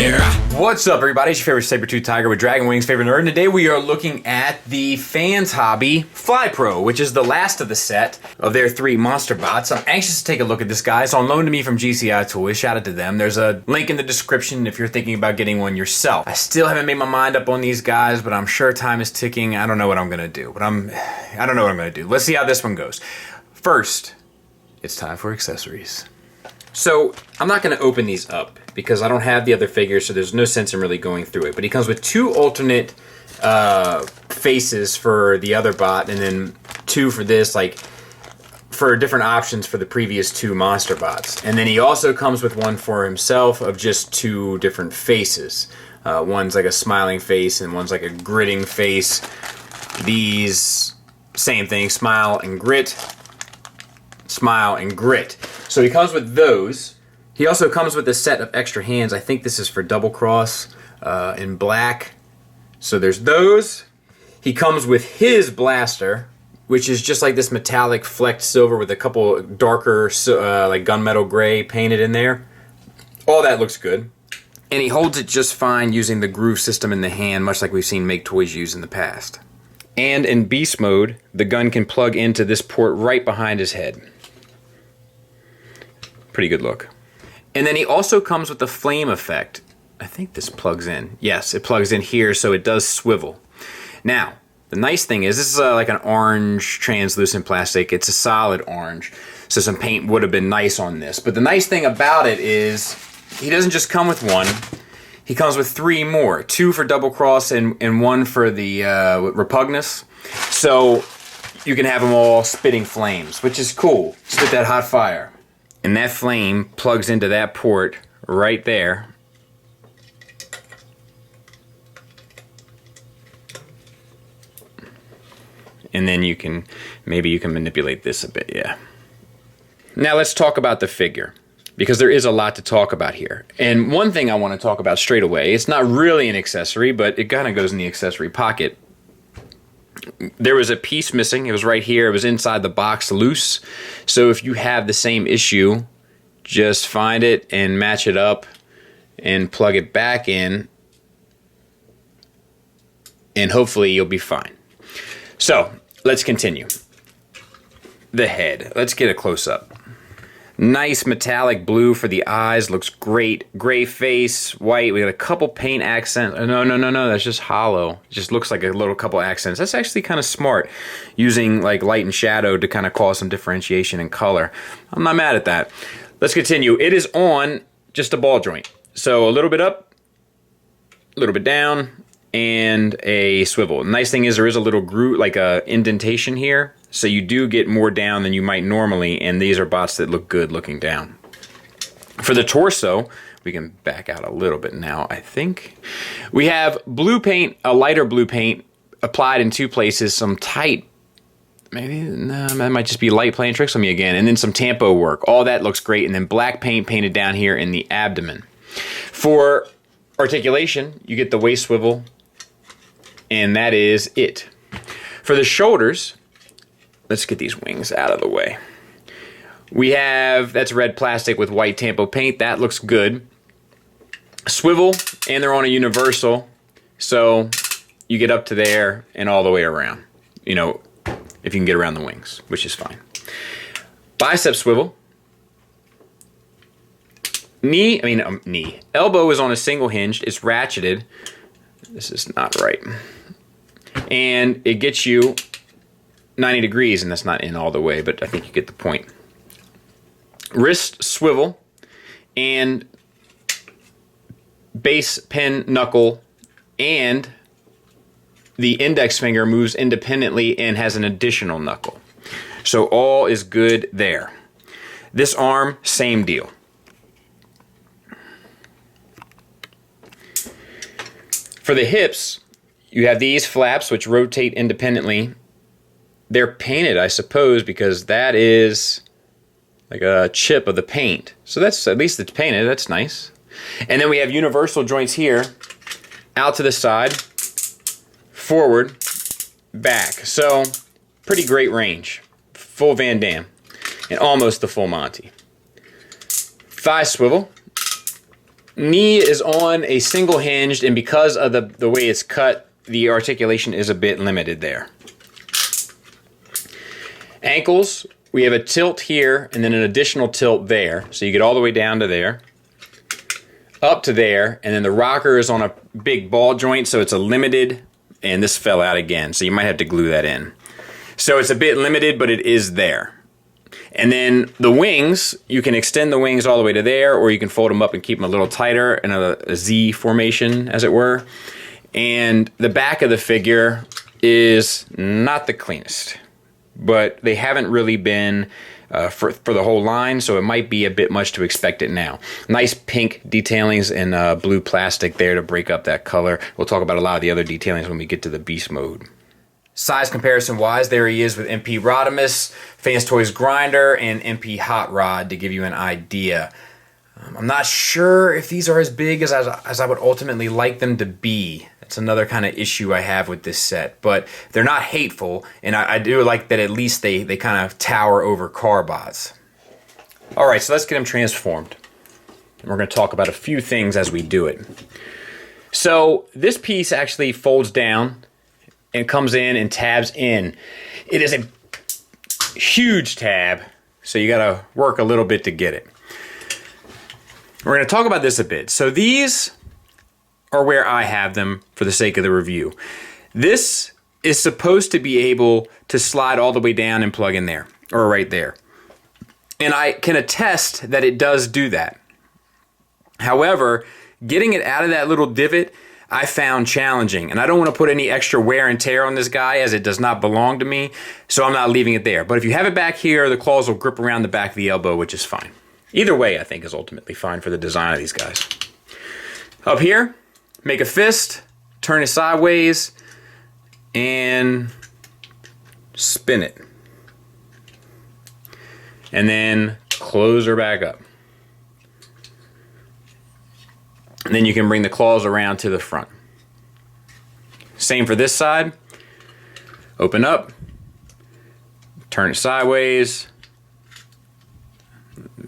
here. What's up, everybody? It's your favorite saber-tooth tiger with dragon wings, favorite nerd, and today we are looking at the Fanshobby Flypro, which is the last of the set of their 3 monster bots. I'm anxious to take a look at this guy. It's on loan to me from GCI Toys. Shout out to them. There's a link in the description if you're thinking about getting one yourself. I still haven't made my mind up on these guys, but I'm sure time is ticking. I don't know what I'm gonna do, but I don't know what I'm gonna do. Let's see how this one goes. First, it's time for accessories. So, I'm not going to open these up because I don't have the other figures, so there's no sense in really going through it. But he comes with 2 alternate faces for the other bot, and then 2 for this, like, for different options for the previous 2 monster bots. And then he also comes with one for himself of just 2 different faces. One's like a smiling face, and one's like a gritting face. These, same thing, smile and grit. Smile and grit. So he comes with those. He also comes with a set of extra hands. I think this is for double cross in black. So there's those. He comes with his blaster, which is just like this metallic flecked silver with a couple darker like gunmetal gray painted in there. All that looks good. And he holds it just fine using the groove system in the hand, much like we've seen Maketoys use in the past. And in beast mode, the gun can plug into this port right behind his head. Pretty good look. And then he also comes with the flame effect. I think this plugs in. Yes, it plugs in here, so it does swivel. Now, the nice thing is, this is like an orange translucent plastic. It's a solid orange, so some paint would have been nice on this. But the nice thing about it is, he doesn't just come with one. He comes with 3 more. 2 for double cross and 1 for the repugnance. So you can have them all spitting flames, which is cool. Spit that hot fire. And that flame plugs into that port right there. And then maybe you can manipulate this a bit, yeah. Now let's talk about the figure, because there is a lot to talk about here. And one thing I want to talk about straight away, it's not really an accessory, but it kind of goes in the accessory pocket. There was a piece missing. It was right here. It was inside the box loose. So if you have the same issue, just find it and match it up and plug it back in, and hopefully you'll be fine. So let's continue. The head. Let's get a close-up. Nice metallic blue for the eyes, looks great. Gray face, white, we got a couple paint accents. No, that's just hollow. It just looks like a little couple accents. That's actually kind of smart, using like light and shadow to kind of cause some differentiation in color. I'm not mad at that. Let's continue. It is on just a ball joint. So a little bit up, a little bit down, and a swivel. Nice thing is there is a little groove, like a indentation here. So you do get more down than you might normally, and these are bots that look good looking down. For the torso, we can back out a little bit now, I think. We have blue paint, a lighter blue paint, applied in 2 places, some tight, that might just be light playing tricks on me again, and then some tampo work. All that looks great, and then black paint painted down here in the abdomen. For articulation, you get the waist swivel, and that is it. For the shoulders, let's get these wings out of the way. We have, that's red plastic with white tampo paint. That looks good. Swivel, and they're on a universal, so you get up to there and all the way around. You know, if you can get around the wings, which is fine. Bicep swivel. Knee. Elbow is on a single hinged. It's ratcheted. This is not right. And it gets you 90 degrees, and that's not in all the way, but I think you get the point. Wrist swivel, and base pen knuckle, and the index finger moves independently and has an additional knuckle. So all is good there. This arm, same deal. For the hips, you have these flaps which rotate independently. They're painted, I suppose, because that is like a chip of the paint. So that's, at least it's painted, that's nice. And then we have universal joints here, out to the side, forward, back. So, pretty great range. Full Van Damme, and almost the full Monty. Thigh swivel. knee is on a single hinged, and because of the way it's cut, the articulation is a bit limited there. Ankles, we have a tilt here and then an additional tilt there. So you get all the way down to there, up to there, and then the rocker is on a big ball joint, so it's a limited, and this fell out again, so you might have to glue that in. So it's a bit limited, but it is there. And then the wings, you can extend the wings all the way to there, or you can fold them up and keep them a little tighter in a Z formation, as it were. And the back of the figure is not the cleanest, but they haven't really been for the whole line, so it might be a bit much to expect it now. Nice pink detailings and blue plastic there to break up that color. We'll talk about a lot of the other detailings when we get to the beast mode. Size comparison wise, there he is with MP Rodimus, Fans Toys Grinder, and MP Hot Rod to give you an idea. I'm not sure if these are as big as I would ultimately like them to be. That's another kind of issue I have with this set, but they're not hateful, and I do like that at least they kind of tower over Carbots. Alright, so let's get them transformed. We're going to talk about a few things as we do it. So this piece actually folds down and comes in and tabs in. It is a huge tab, so you gotta work a little bit to get it. We're gonna talk about this a bit. So these are where I have them for the sake of the review. This is supposed to be able to slide all the way down and plug in there, or right there. And I can attest that it does do that. However, getting it out of that little divot I found challenging, and I don't want to put any extra wear and tear on this guy as it does not belong to me, so I'm not leaving it there. But if you have it back here, the claws will grip around the back of the elbow, which is fine. Either way, I think, is ultimately fine for the design of these guys. Up here, make a fist, turn it sideways, and spin it. And then close her back up. And then you can bring the claws around to the front. Same for this side. Open up, turn it sideways.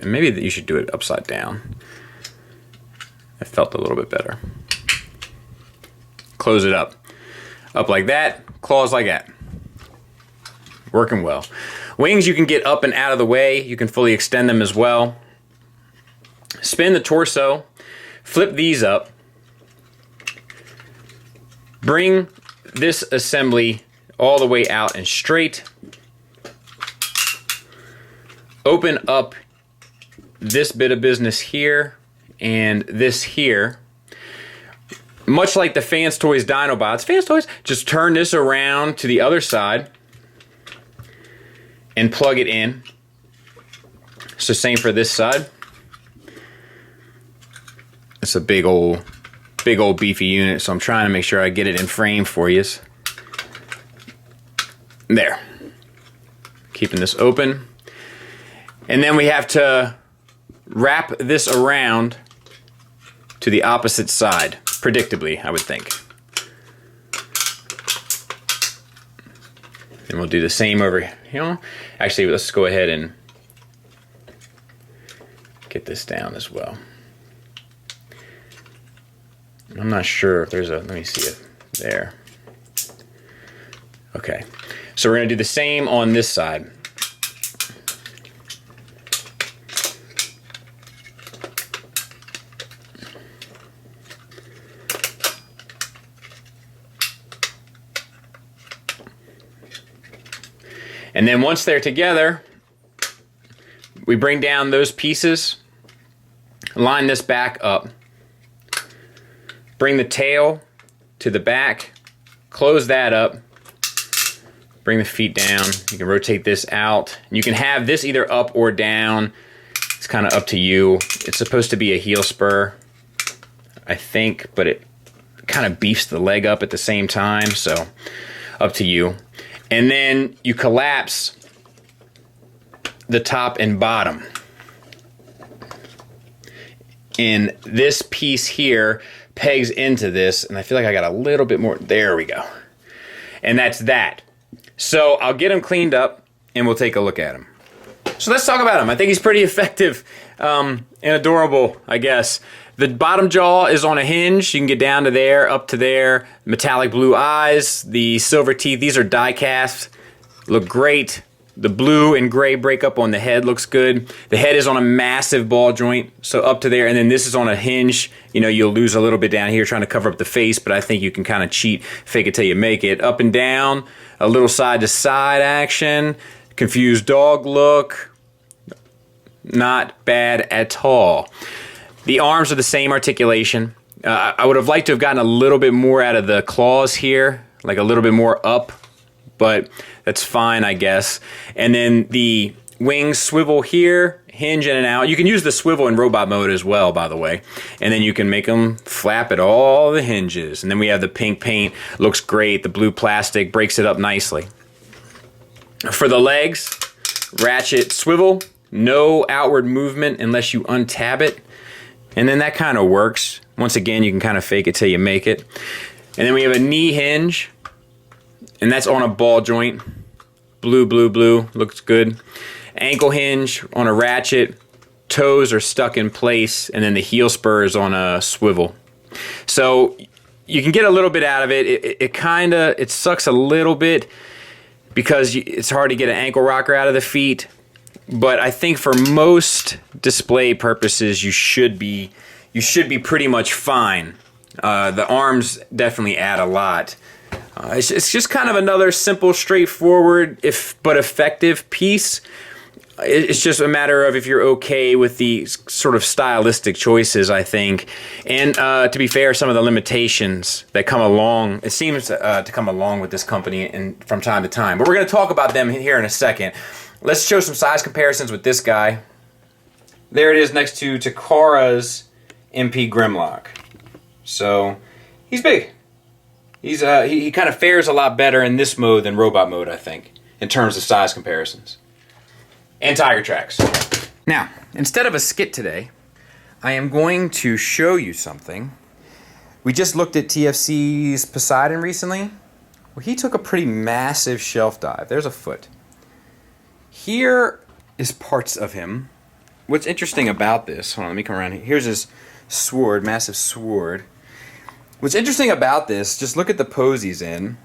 And maybe you should do it upside down. That felt a little bit better. Close it up. Up like that, claws like that. Working well. Wings you can get up and out of the way. You can fully extend them as well. Spin the torso. Flip these up. Bring this assembly all the way out and straight. Open up this bit of business here and this here. Much like the Fans Toys Dinobots, Fans Toys, just turn this around to the other side and plug it in. So same for this side. It's a big old beefy unit, so I'm trying to make sure I get it in frame for you. There. Keeping this open. And then we have to wrap this around to the opposite side, predictably, I would think. And we'll do the same over here. Actually, let's go ahead and get this down as well. I'm not sure if there's a, let me see it there. Okay, so we're going to do the same on this side. And then once they're together, we bring down those pieces, line this back up. Bring the tail to the back, close that up, bring the feet down. You can rotate this out. You can have this either up or down. It's kind of up to you. It's supposed to be a heel spur, I think, but it kind of beefs the leg up at the same time, so up to you. And then you collapse the top and bottom. And this piece here pegs into this, and I feel like I got a little bit more. There we go. And that's that. So I'll get him cleaned up, and we'll take a look at him. So let's talk about him. I think he's pretty effective and adorable, I guess. The bottom jaw is on a hinge. You can get down to there, up to there. Metallic blue eyes, the silver teeth. These are die cast. Look great. The blue and gray breakup on the head looks good. The head is on a massive ball joint, so up to there. And then this is on a hinge. You know, you'll lose a little bit down here trying to cover up the face, but I think you can kind of cheat, fake it till you make it. Up and down, a little side to side action. Confused dog look. Not bad at all. The arms are the same articulation. I would have liked to have gotten a little bit more out of the claws here, like a little bit more up, but that's fine, I guess. And then the wings swivel here, hinge in and out. You can use the swivel in robot mode as well, by the way. And then you can make them flap at all the hinges. And then we have the pink paint, looks great. The blue plastic breaks it up nicely. For the legs, ratchet swivel, no outward movement unless you untab it. And then that kind of works. Once again, you can kind of fake it till you make it. And then we have a knee hinge, and that's on a ball joint. Blue, blue, blue, looks good. Ankle hinge on a ratchet. Toes are stuck in place, and then the heel spur is on a swivel. So you can get a little bit out of it. It sucks a little bit because it's hard to get an ankle rocker out of the feet. But I think for most display purposes, you should be pretty much fine. The arms definitely add a lot. It's just kind of another simple, straightforward, but effective piece. It's just a matter of if you're okay with the sort of stylistic choices, I think. And to be fair, some of the limitations that come along, it seems to come along with this company from time to time. But we're going to talk about them here in a second. Let's show some size comparisons with this guy. There it is next to Takara's MP Grimlock. So he's big. He kind of fares a lot better in this mode than robot mode, I think, in terms of size comparisons. And Tiger Tracks. Now, instead of a skit today, I am going to show you something. We just looked at TFC's Poseidon recently, where he took a pretty massive shelf dive. There's a foot. Here is parts of him. What's interesting about this, hold on, let me come around here. Here's his sword, massive sword. What's interesting about this, just look at the pose he's in.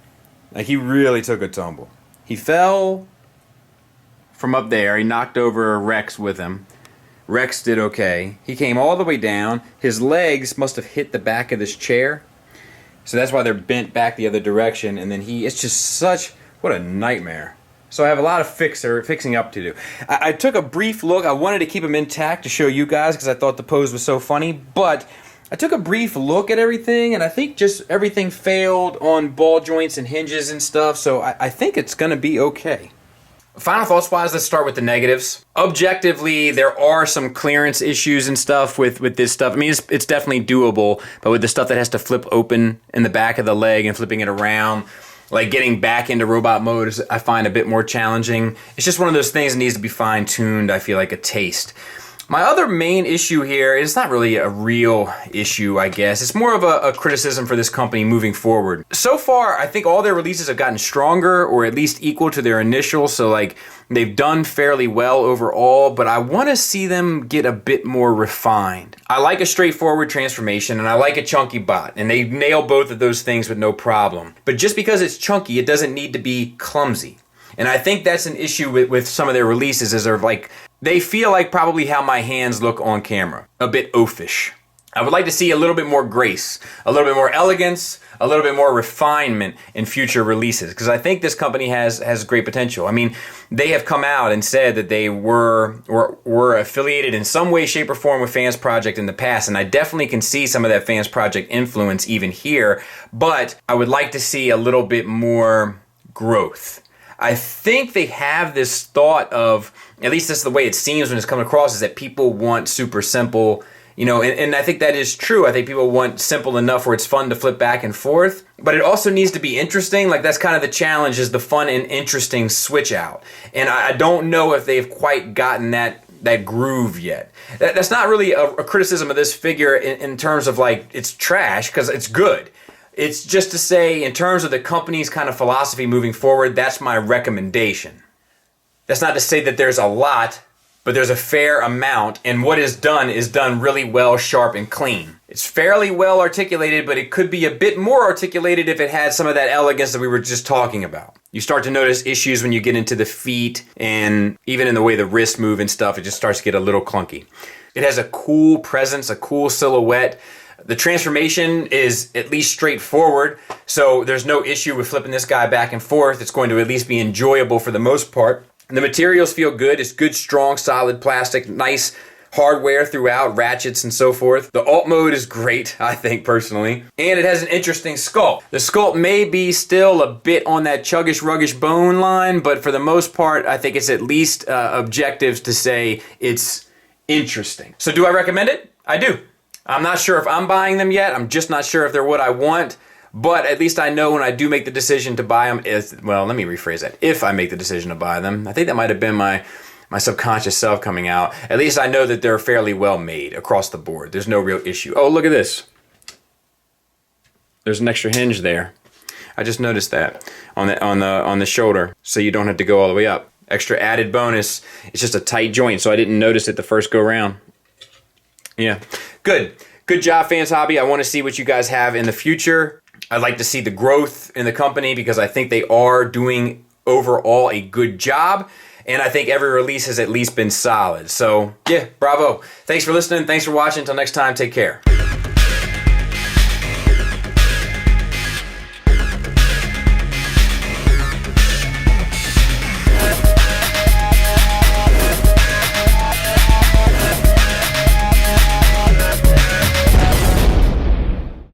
Like, he really took a tumble. He fell from up there. He knocked over Rex with him. Rex did okay. He came all the way down. His legs must have hit the back of this chair. So that's why they're bent back the other direction. And then it's just such, what a nightmare. So I have a lot of fixing up to do. I took a brief look. I wanted to keep him intact to show you guys because I thought the pose was so funny. But I took a brief look at everything, and I think just everything failed on ball joints and hinges and stuff. So I think it's going to be okay. Final thoughts-wise, let's start with the negatives. Objectively, there are some clearance issues and stuff with this stuff. I mean, it's definitely doable, but with the stuff that has to flip open in the back of the leg and flipping it around, like getting back into robot mode, I find a bit more challenging. It's just one of those things that needs to be fine-tuned, I feel like, a taste. My other main issue here is not really a real issue, I guess. It's more of a criticism for this company moving forward. So far, I think all their releases have gotten stronger, or at least equal to their initial, so like they've done fairly well overall, but I want to see them get a bit more refined. I like a straightforward transformation, and I like a chunky bot, and they nail both of those things with no problem. But just because it's chunky, it doesn't need to be clumsy. And I think that's an issue with some of their releases, is they're like, they feel like probably how my hands look on camera. A bit oafish. I would like to see a little bit more grace, a little bit more elegance, a little bit more refinement in future releases, because I think this company has great potential. I mean, they have come out and said that they were affiliated in some way, shape, or form with Fans Project in the past, and I definitely can see some of that Fans Project influence even here, but I would like to see a little bit more growth. I think they have this thought of, at least that's the way it seems when it's coming across, is that people want super simple, you know, and I think that is true. I think people want simple enough where it's fun to flip back and forth, but it also needs to be interesting. Like, that's kind of the challenge, is the fun and interesting switch out. And I don't know if they've quite gotten that groove yet. That's not really a criticism of this figure in terms of like it's trash, because it's good. It's just to say, in terms of the company's kind of philosophy moving forward, that's my recommendation. That's not to say that there's a lot but there's a fair amount, and what is done really well, sharp, and clean. It's fairly well articulated, but it could be a bit more articulated if it had some of that elegance that we were just talking about. You start to notice issues when you get into the feet, and even in the way the wrists move and stuff, it just starts to get a little clunky. It has a cool presence, a cool silhouette. The transformation is at least straightforward, so there's no issue with flipping this guy back and forth. It's going to at least be enjoyable for the most part. The materials feel good. It's good, strong, solid plastic, nice hardware throughout, ratchets and so forth. The alt mode is great, I think, personally. And it has an interesting sculpt. The sculpt may be still a bit on that chuggish, ruggish bone line, but for the most part, I think it's at least objectives to say it's interesting. So do I recommend it? I do. I'm not sure if I'm buying them yet. I'm just not sure if they're what I want. But at least I know when I do make the decision to buy them, well, let me rephrase that. If I make the decision to buy them, I think that might have been my subconscious self coming out. At least I know that they're fairly well made across the board. There's no real issue. Oh, look at this. There's an extra hinge there. I just noticed that on the shoulder, so you don't have to go all the way up. Extra added bonus. It's just a tight joint, so I didn't notice it the first go round. Yeah, good. Good job, Fans Hobby. I want to see what you guys have in the future. I'd like to see the growth in the company because I think they are doing overall a good job. And I think every release has at least been solid. So, yeah, bravo. Thanks for listening. Thanks for watching. Until next time, take care.